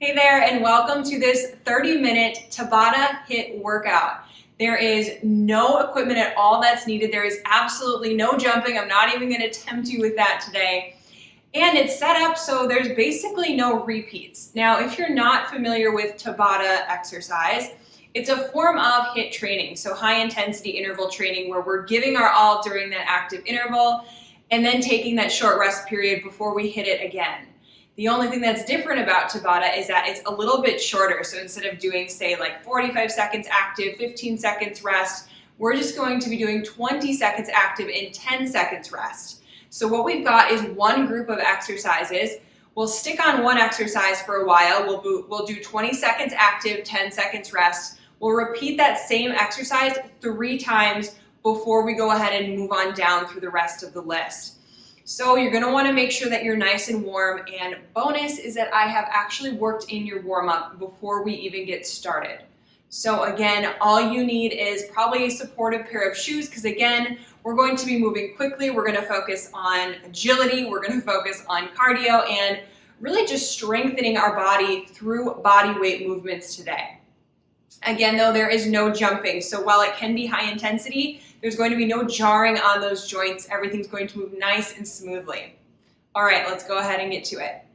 Hey there, and welcome to this 30-minute Tabata HIIT workout. There is no equipment at all that's needed. There is absolutely no jumping. I'm not even going to tempt you with that today. And it's set up so there's basically no repeats. Now, if you're not familiar with Tabata exercise, it's a form of HIIT training, so high intensity interval training, where we're giving our all during that active interval and then taking that short rest period before we hit it again. The only thing that's different about Tabata is that it's a little bit shorter. So instead of doing, say, like 45 seconds active, 15 seconds rest, we're just going to be doing 20 seconds active and 10 seconds rest. So what we've got is one group of exercises. We'll stick on one exercise for a while. We'll do 20 seconds active, 10 seconds rest. We'll repeat that same exercise 3 times before we go ahead and move on down through the rest of the list. So you're going to want to make sure that you're nice and warm, and bonus is that I have actually worked in your warm-up before we even get started. So again, all you need is probably a supportive pair of shoes, because again, we're going to be moving quickly. We're going to focus on agility, we're going to focus on cardio, and really just strengthening our body through body weight movements today. Again, though, there is no jumping, so while it can be high intensity, there's going to be no jarring on those joints. Everything's going to move nice and smoothly. All right, let's go ahead and get to it.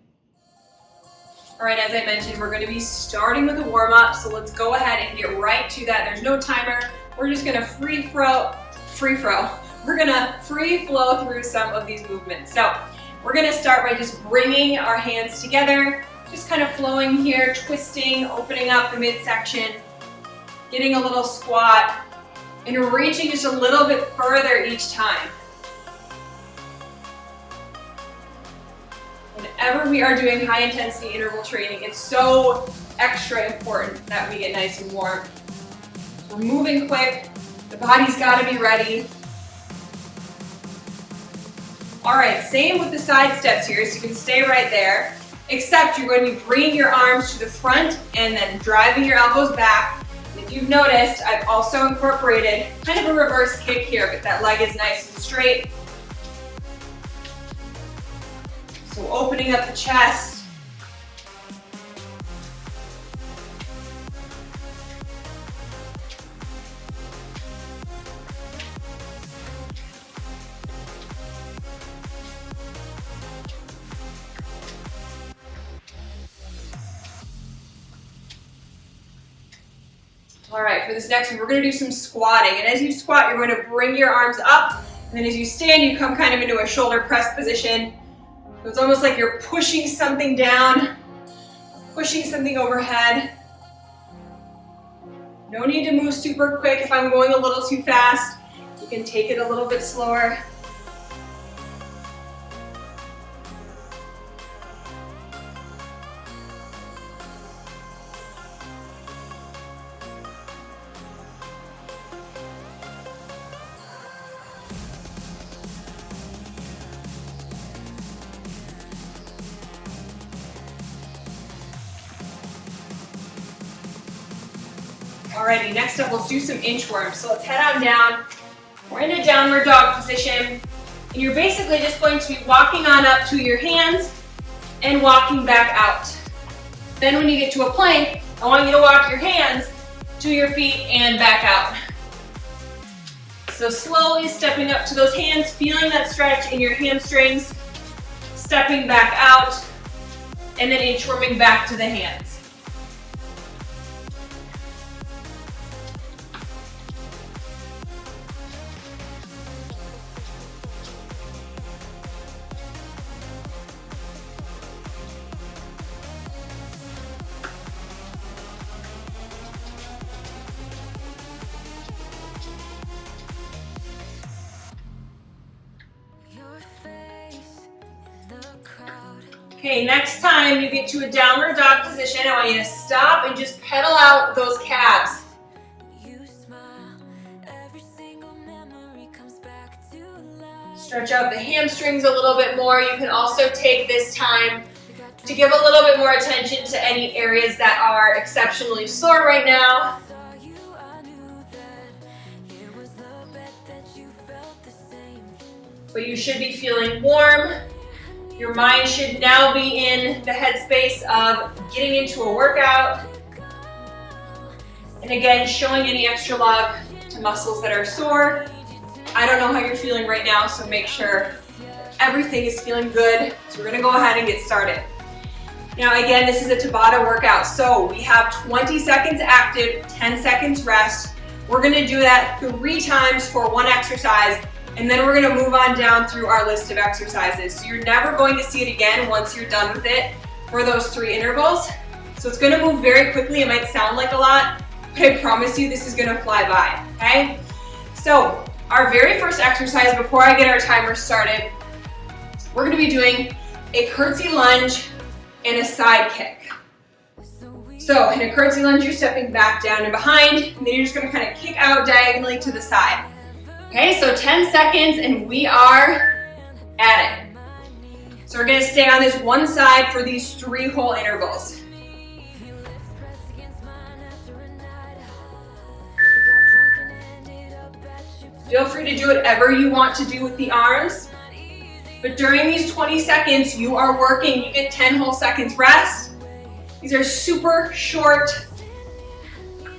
All right, as I mentioned, we're going to be starting with a warm-up, so let's go ahead and get right to that. There's no timer. We're just going to free flow. We're going to free flow through some of these movements. So we're going to start by just bringing our hands together, just kind of flowing here, twisting, opening up the midsection, getting a little squat, and reaching just a little bit further each time. Whenever we are doing high intensity interval training, it's so extra important that we get nice and warm. We're moving quick, the body's got to be ready. All right, same with the side steps here, so you can stay right there, except you're going to be bringing your arms to the front and then driving your elbows back. If you've noticed, I've also incorporated kind of a reverse kick here, but that leg is nice and straight. So opening up the chest. All right, for this next one, we're going to do some squatting. And as you squat, you're going to bring your arms up. And then as you stand, you come kind of into a shoulder press position. So it's almost like you're pushing something down, pushing something overhead. No need to move super quick. If I'm going a little too fast, you can take it a little bit slower. Alrighty, next up, let's do some inchworms. So let's head on down. We're in a downward dog position, and you're basically just going to be walking on up to your hands and walking back out. Then when you get to a plank, I want you to walk your hands to your feet and back out. So slowly stepping up to those hands, feeling that stretch in your hamstrings, stepping back out, and then inchworming back to the hands. Okay, next time you get to a downward dog position, I want you to stop and just pedal out those calves. Stretch out the hamstrings a little bit more. You can also take this time to give a little bit more attention to any areas that are exceptionally sore right now. But you should be feeling warm Your mind should now be in the headspace of getting into a workout. And again, showing any extra love to muscles that are sore. I don't know how you're feeling right now, so make sure everything is feeling good. So we're gonna go ahead and get started. Now again, this is a Tabata workout. So we have 20 seconds active, 10 seconds rest. We're gonna do that 3 times for one exercise, and then we're gonna move on down through our list of exercises. So you're never going to see it again once you're done with it for those 3 intervals. So it's gonna move very quickly. It might sound like a lot, but I promise you this is gonna fly by, okay? So our very first exercise before I get our timer started, we're gonna be doing a curtsy lunge and a side kick. So in a curtsy lunge, you're stepping back, down, and behind, and then you're just gonna kind of kick out diagonally to the side. Okay, so 10 seconds and we are at it. So we're gonna stay on this one side for these 3 whole intervals. Feel free to do whatever you want to do with the arms, but during these 20 seconds, you are working. You get 10 whole seconds rest. These are super short,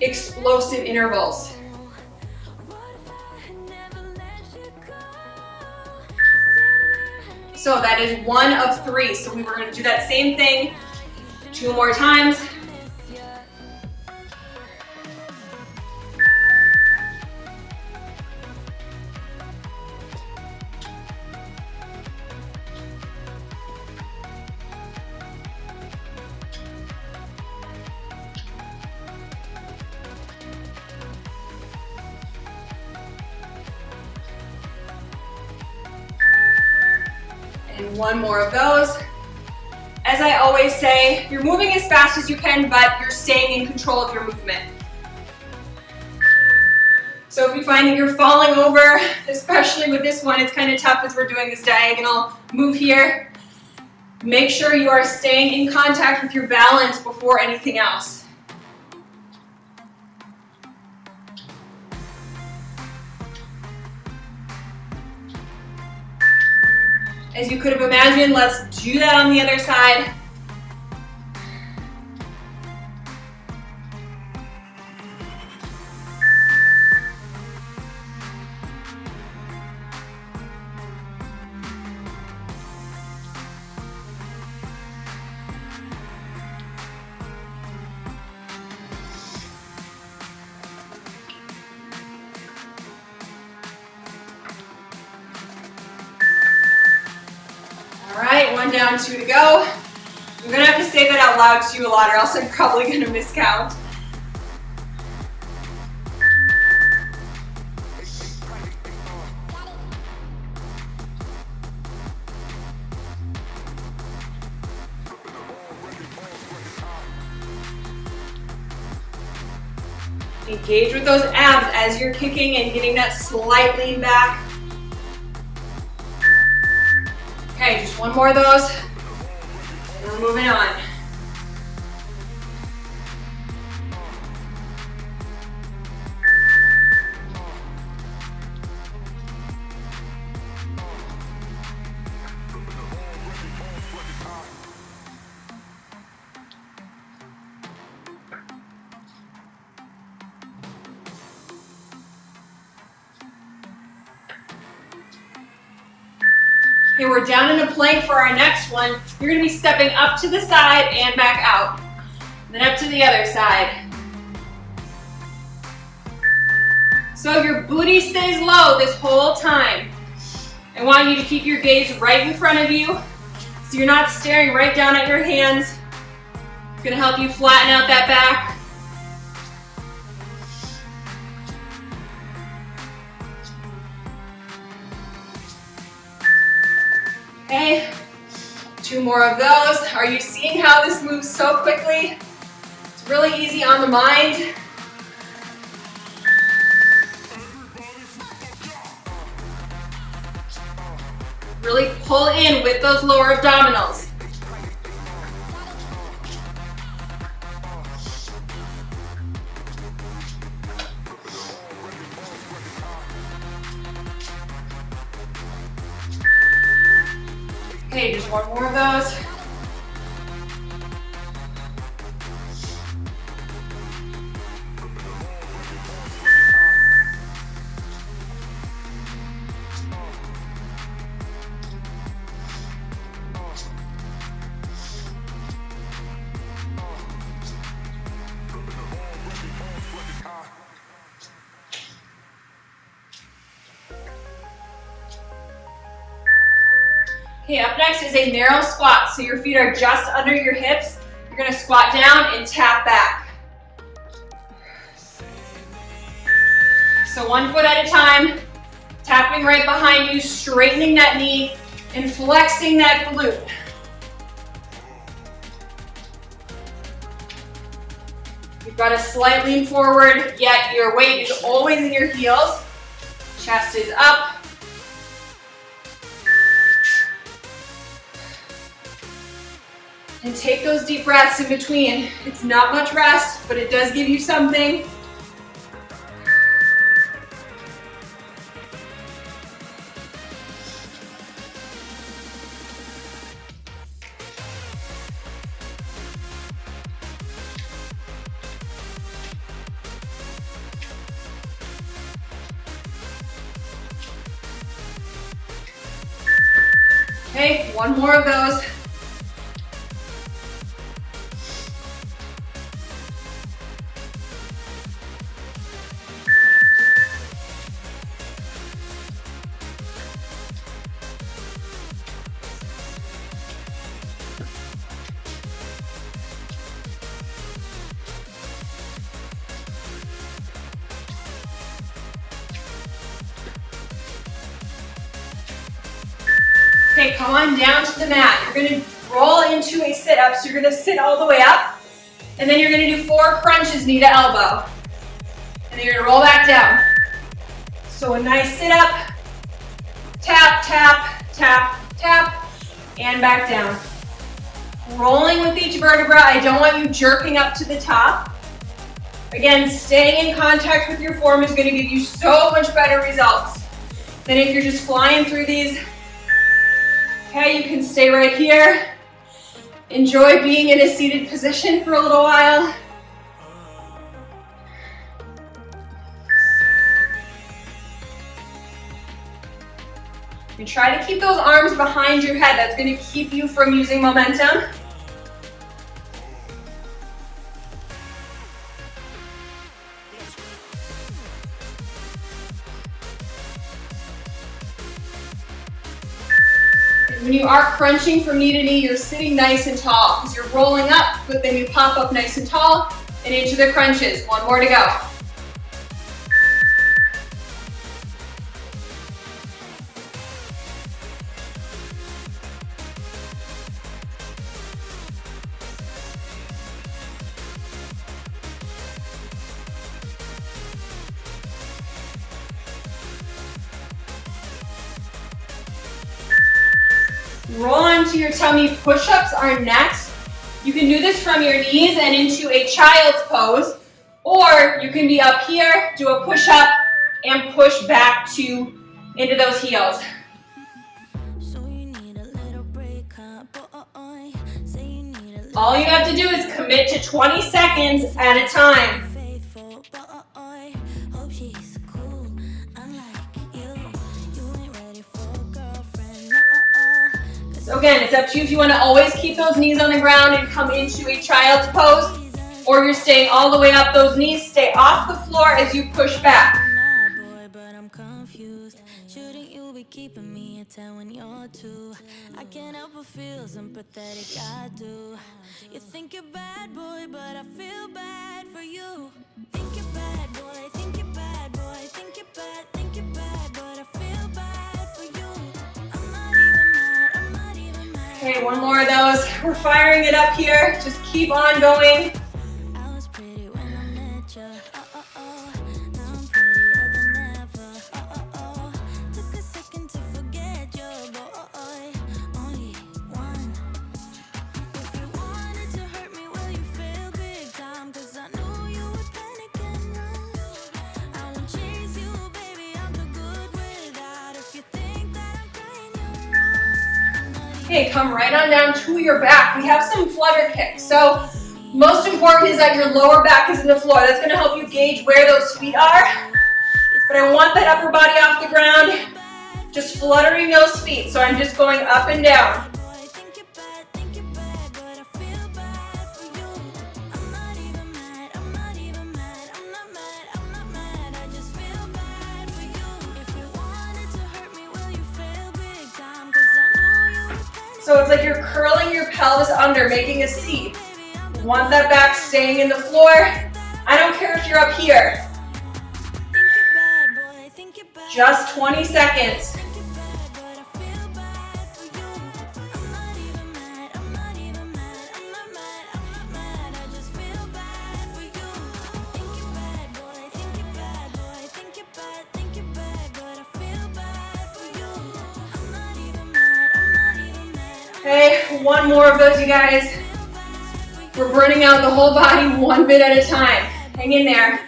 explosive intervals. So that is 1 of 3. So we were going to do that same thing 2 more times. And 1 more of those. As I always say, you're moving as fast as you can, but you're staying in control of your movement. So if you find that you're falling over, especially with this one, it's kind of tough as we're doing this diagonal move here. Make sure you are staying in contact with your balance before anything else. As you could have imagined, let's do that on the other side. All right, 1 down, 2 to go. I'm gonna have to say that out loud to you a lot or else I'm probably gonna miscount. Engage with those abs as you're kicking and getting that slight lean back. Okay, just 1 more of those, and we're moving on. Okay, we're down in a plank for our next one. You're gonna be stepping up to the side and back out. Then up to the other side. So your booty stays low this whole time. I want you to keep your gaze right in front of you so you're not staring right down at your hands. It's gonna help you flatten out that back. Okay, 2 more of those. Are you seeing how this moves so quickly? It's really easy on the mind. Really pull in with those lower abdominals. Okay, just one more of those. Okay, up next is a narrow squat. So your feet are just under your hips. You're gonna squat down and tap back. So 1 foot at a time, tapping right behind you, straightening that knee and flexing that glute. You've got a slight lean forward, yet your weight is always in your heels. Chest is up. And take those deep breaths in between. It's not much rest, but it does give you something. Okay, one more of those. Okay, come on down to the mat. You're gonna roll into a sit-up, so you're gonna sit all the way up, and then you're gonna do 4 crunches knee to elbow. And then you're gonna roll back down. So a nice sit-up, tap, tap, tap, tap, and back down. Rolling with each vertebra. I don't want you jerking up to the top. Again, staying in contact with your form is gonna give you so much better results than if you're just flying through these. Okay, you can stay right here. Enjoy being in a seated position for a little while. And try to keep those arms behind your head. That's going to keep you from using momentum. When you are crunching from knee to knee, you're sitting nice and tall because you're rolling up, but then you pop up nice and tall and into the crunches. One more to go. Roll onto your tummy. Push-ups are next. You can do this from your knees and into a child's pose, or you can be up here, do a push-up, and push back into those heels. All you have to do is commit to 20 seconds at a time. So again, it's up to you if you want to always keep those knees on the ground and come into a child's pose, or you're staying all the way up. Those knees stay off the floor as you push back. Keeping me at 10 when you're 2. I can't help but feel sympathetic, I do. You think you're bad boy, but I feel bad for you. Think you're bad boy, think you're bad boy, think you're bad, but I feel bad for you. I'm not even mad, I'm not even mad. Okay, one more of those. We're firing it up here. Just keep on going. I was pretty when I met you. Now I'm prettier than ever. Took a second to forget your boy. Only one. If you wanted to hurt me, well, you failed big time. Cause I knew you would panic and run. I won't chase you, baby. I'm too good without. If you think that I'm crying, you're wrong. I'm not Okay, come right on down to your back. We have some flutter kicks. So most important is that your lower back is in the floor. That's gonna help you gauge where those feet are. But I want that upper body off the ground, just fluttering those feet. So I'm just going up and down. So it's like you're curling your pelvis under, making a C. You want that back staying in the floor. I don't care if you're up here. Just 20 seconds. Okay, one more of those, you guys. We're burning out the whole body one bit at a time. Hang in there.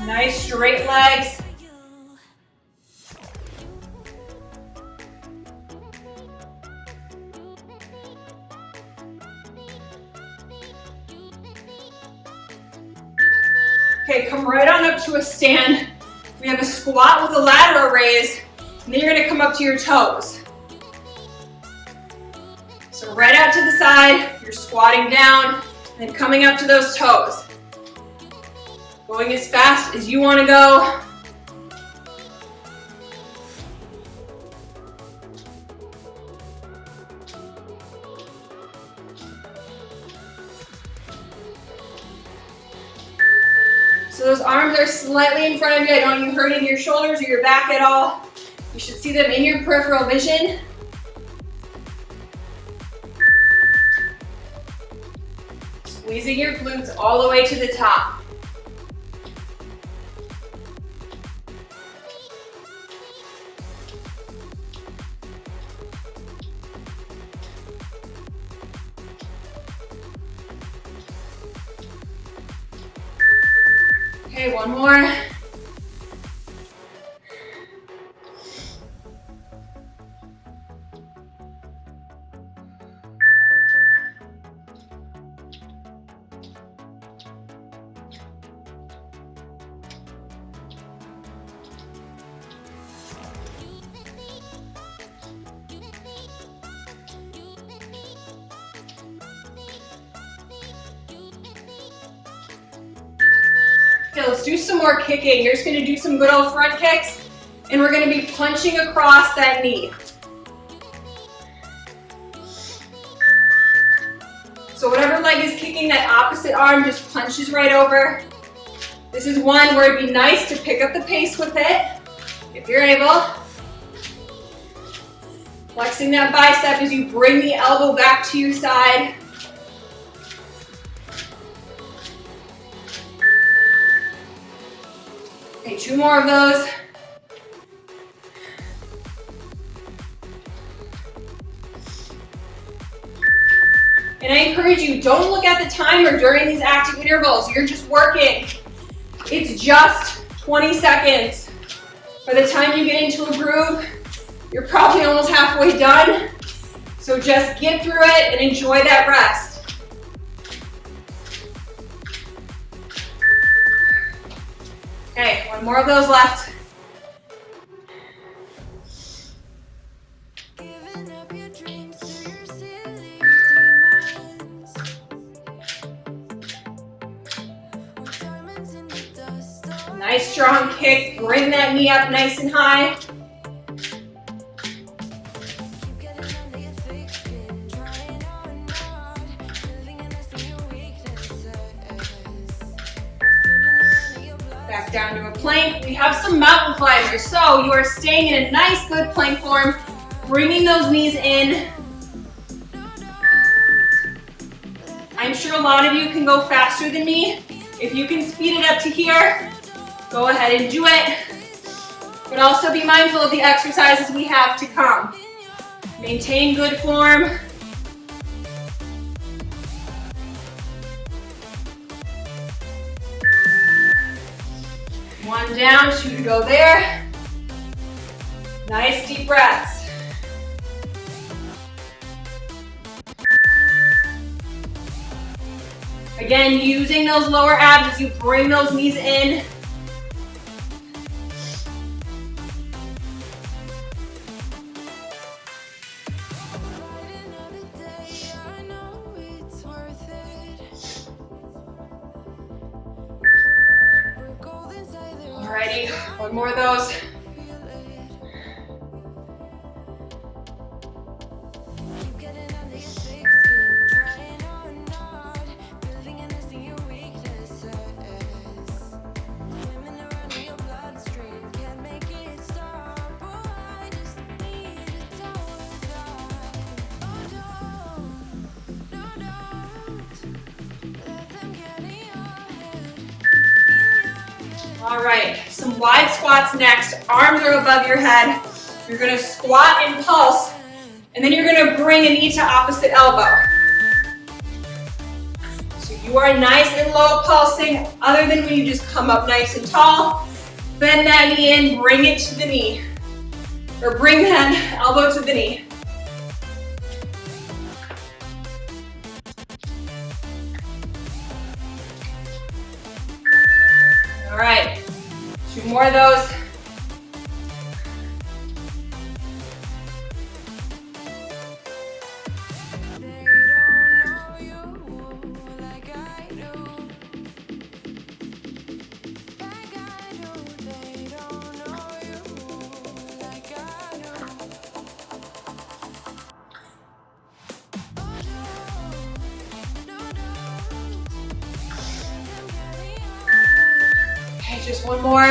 Nice straight legs. Okay, come right on up to a stand. We have a squat with a lateral raise, and then you're gonna come up to your toes. So right out to the side, you're squatting down, and then coming up to those toes. Going as fast as you wanna go. So those arms are slightly in front of you. I don't want you hurting your shoulders or your back at all. You should see them in your peripheral vision. Squeezing your glutes all the way to the top. Okay, one more. Okay, let's do some more kicking. You're just gonna do some good old front kicks, and we're gonna be punching across that knee. So whatever leg is kicking, that opposite arm just punches right over. This is one where it'd be nice to pick up the pace with it, if you're able. Flexing that bicep as you bring the elbow back to your side. Okay, two more of those. And I encourage you, don't look at the timer during these active intervals. You're just working. It's just 20 seconds. By the time you get into a groove, you're probably almost halfway done. So just get through it and enjoy that rest. Okay, one more of those left. Nice strong kick, bring that knee up nice and high. Back down to a plank. We have some mountain climbers, so you are staying in a nice, good plank form, bringing those knees in. I'm sure a lot of you can go faster than me. If you can speed it up to here, go ahead and do it. But also be mindful of the exercises we have to come. Maintain good form. 1 down, 2 to go there. Nice deep breaths. Again, using those lower abs as you bring those knees in. Alrighty, one more of those. All right, some wide squats next. Arms are above your head. You're gonna squat and pulse, and then you're gonna bring a knee to opposite elbow. So you are nice and low pulsing, other than when you just come up nice and tall. Bend that knee in, bring it to the knee. Or bring that elbow to the knee. All right, 2 more of those. Just one more.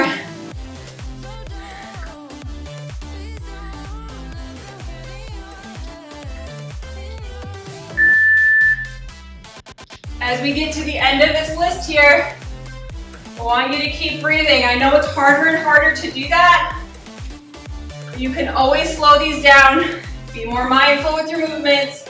As we get to the end of this list here, I want you to keep breathing. I know it's harder and harder to do that. You can always slow these down. Be more mindful with your movements.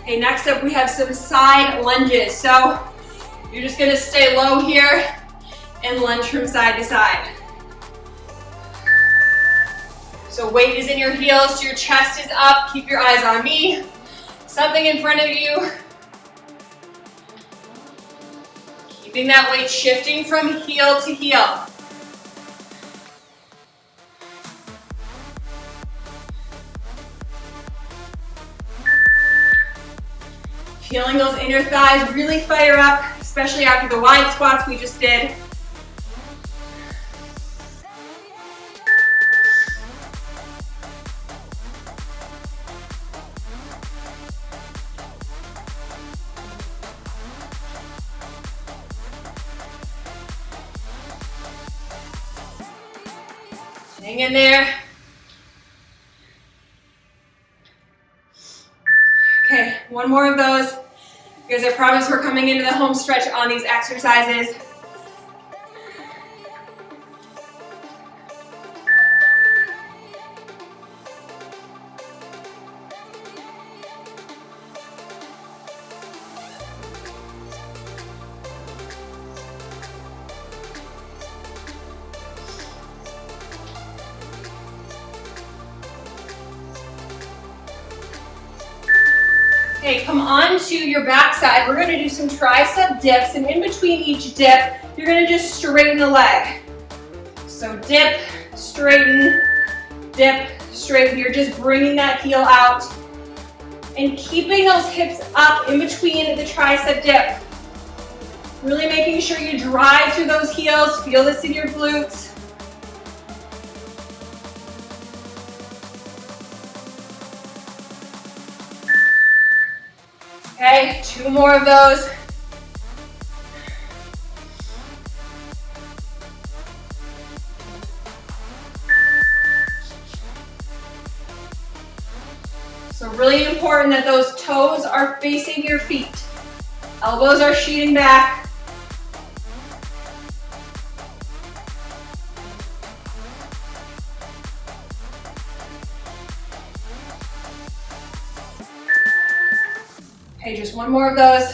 Okay, next up we have some side lunges. So you're just gonna stay low here and lunge from side to side. So weight is in your heels, your chest is up, keep your eyes on me. Something in front of you. Keeping that weight shifting from heel to heel. Feeling those inner thighs really fire up, especially after the wide squats we just did. Hang in there. Okay, one more of those. Because I promise we're coming into the home stretch on these exercises. Okay, come on to your backside. We're gonna do some tricep dips, and in between each dip, you're gonna just straighten the leg. So dip, straighten, dip, straighten. You're just bringing that heel out and keeping those hips up in between the tricep dip. Really making sure you drive through those heels. Feel this in your glutes. Okay, 2 more of those. So really important that those toes are facing your feet. Elbows are sheeting back. Okay, just one more of those.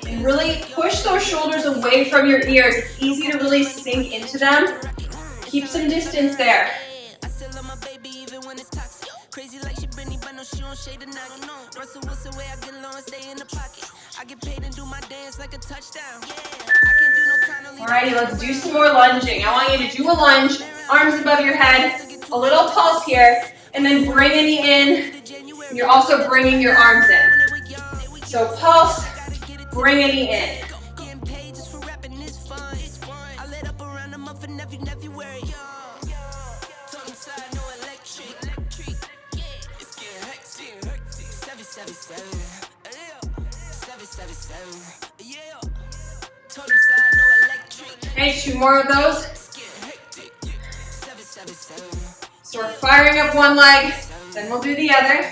And really push those shoulders away from your ears. It's easy to really sink into them. Keep some distance there. Alrighty, let's do some more lunging. I want you to do a lunge, arms above your head, a little pulse here, and then bring any in. You're also bringing your arms in. So pulse, bring any in. Okay, 2 more of those. So we're firing up one leg, then we'll do the other.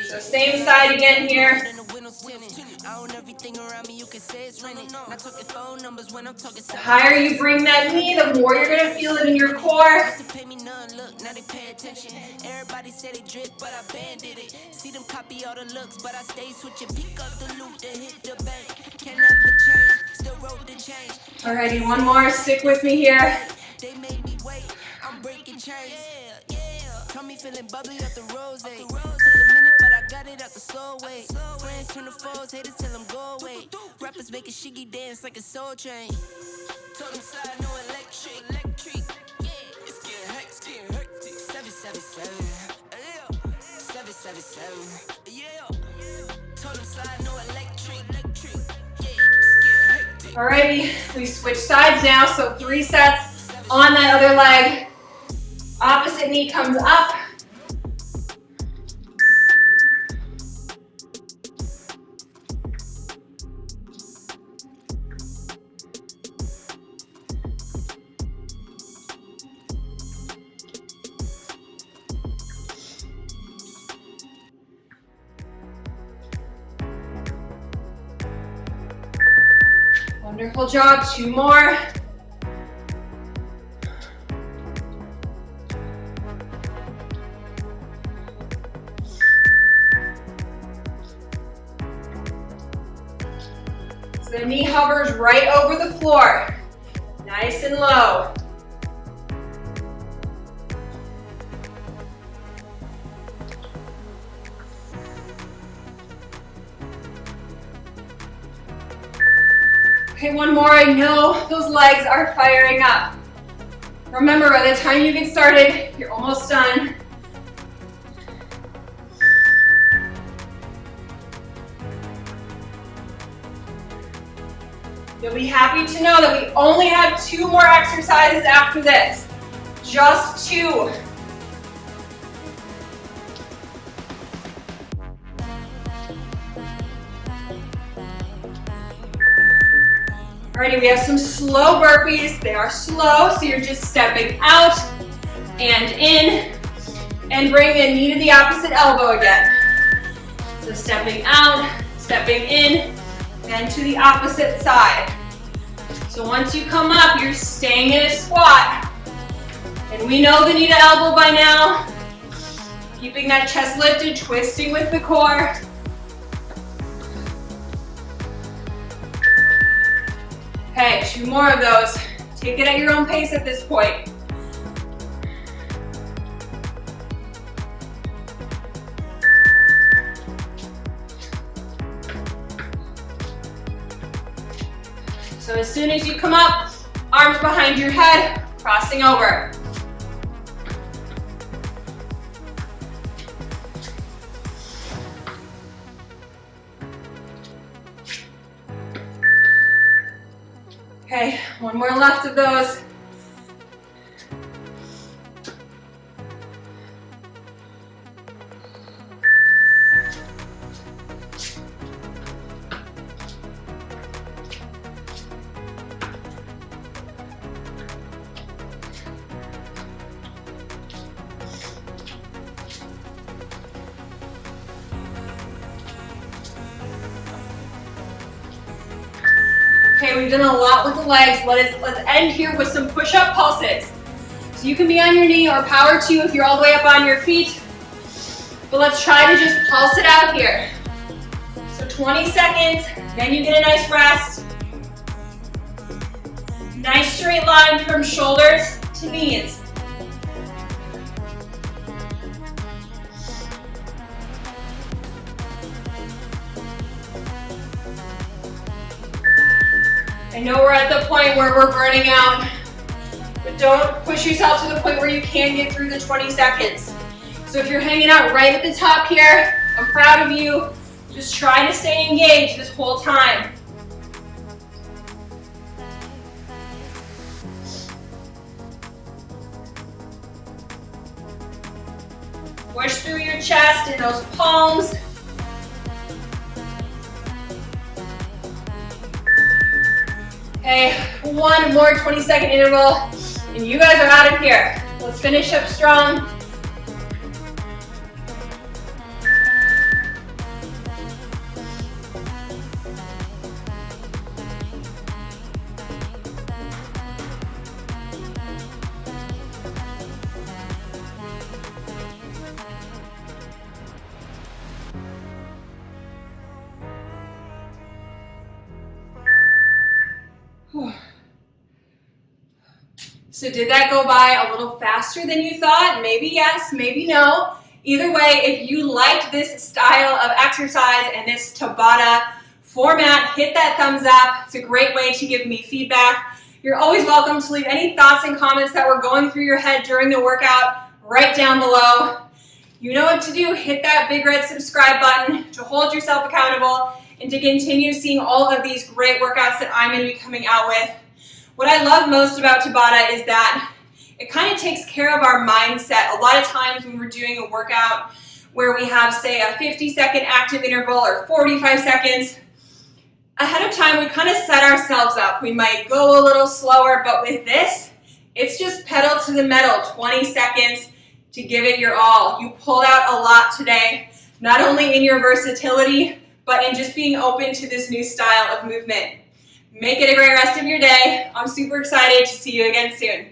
So same side again here. The higher you bring that knee, the more you're going to feel it in your core. Everybody said they drip, but I banded it. See them copy all the looks, but I stay switching. Pick up the loop, then hit the bank. Can never change, still road to change. Alrighty, one more. Stick with me here. They made me wait. I'm breaking chains. Tell me feeling bubbly up the rose. Took a minute, but I got it out the slow way. Friends turn to foes, haters tell them go away. Rappers make a shiggy dance like a soul train. Told them side, no electric. It's getting hectic. 777. 777. Yeah. Told them side, no electric. Yeah, it's getting hectic. Alrighty, we switch sides now. So 3 sets on that other leg. Opposite knee comes up. Wonderful job. 2 more. So the knee hovers right over the floor. Nice and low. Okay, one more. I know those legs are firing up. Remember, by the time you get started, you're almost done. You'll be happy to know that we only have 2 more exercises after this. Just 2. Alrighty, we have some slow burpees. They are slow, so you're just stepping out and in, and bring the knee to the opposite elbow again. So stepping out, stepping in, and to the opposite side. So once you come up, you're staying in a squat. And we know the knee to elbow by now. Keeping that chest lifted, twisting with the core. Okay, 2 more of those. Take it at your own pace at this point. So as soon as you come up, arms behind your head, crossing over. Okay, 1 more left of those. Okay, we've done a lot with the legs. Let's end here with some push-up pulses. So you can be on your knee or power to if you're all the way up on your feet. But let's try to just pulse it out here. So 20 seconds, then you get a nice rest. Nice straight line from shoulders to knees. I know we're at the point where we're burning out, but don't push yourself to the point where you can't get through the 20 seconds. So if you're hanging out right at the top here, I'm proud of you. Just try to stay engaged this whole time. Push through your chest and those palms. Okay, one more 20-second interval, and you guys are out of here. Let's finish up strong. So did that go by a little faster than you thought? Maybe yes, maybe no. Either way, if you liked this style of exercise and this Tabata format, hit that thumbs up. It's a great way to give me feedback. You're always welcome to leave any thoughts and comments that were going through your head during the workout right down below. You know what to do. Hit that big red subscribe button to hold yourself accountable and to continue seeing all of these great workouts that I'm going to be coming out with. What I love most about Tabata is that it kind of takes care of our mindset. A lot of times when we're doing a workout where we have, say, a 50-second active interval or 45 seconds, ahead of time we kind of set ourselves up. We might go a little slower, but with this, it's just pedal to the metal, 20 seconds to give it your all. You pulled out a lot today, not only in your versatility, but in just being open to this new style of movement. Make it a great rest of your day. I'm super excited to see you again soon.